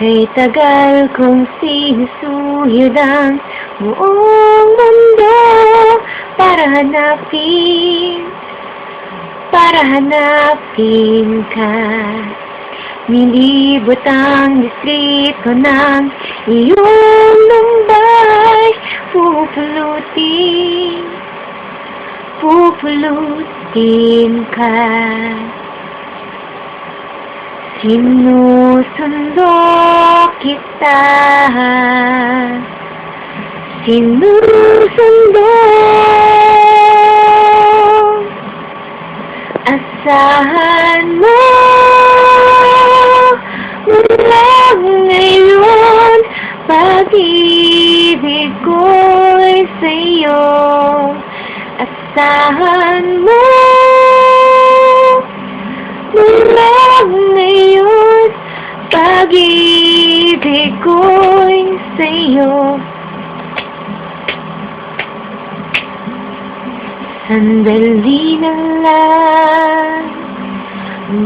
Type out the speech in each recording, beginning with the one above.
Kay tagal kong sinusuyod ang buong mundo para hanapin ka. Nilibot ang distrito ng iyong lumbay, pupulutin ka. Sinusundo kita, asahan mo mula ngayon, pag-ibig ko'y sa'yo. Asahan mo mula ngayon, pag-ibig ko'y sa'yo. Sandali na lang,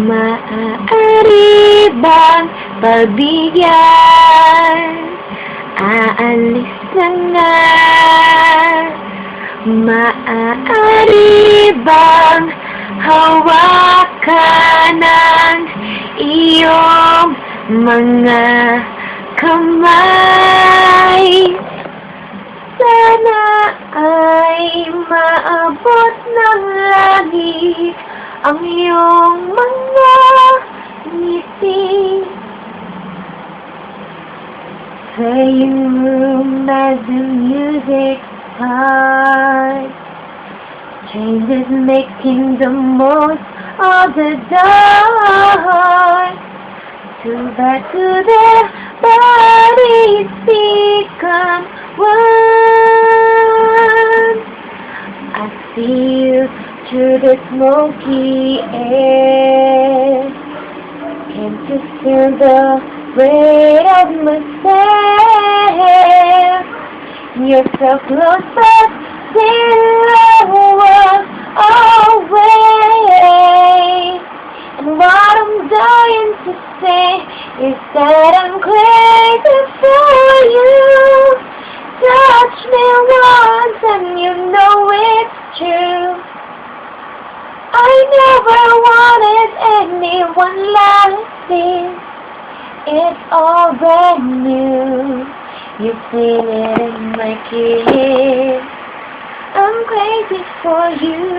maaari bang pagbigyan? Aalis na nga, maaari bang hawakan ng iyong mga kamay? Sana ay maabot ng langit ang iyong mga ngiti. Playing room as the music starts, changes making the most of the dark. Too bad to their bodies become one. I see you through the smoky air. Can't you feel the weight of myself? You're so close but still away. And what I'm dying to say is that I'm crazy for you. Touch me once and you know it's true. I never wanted anyone like this. It's all brand new. You feel it in my kiss. I'm crazy for you.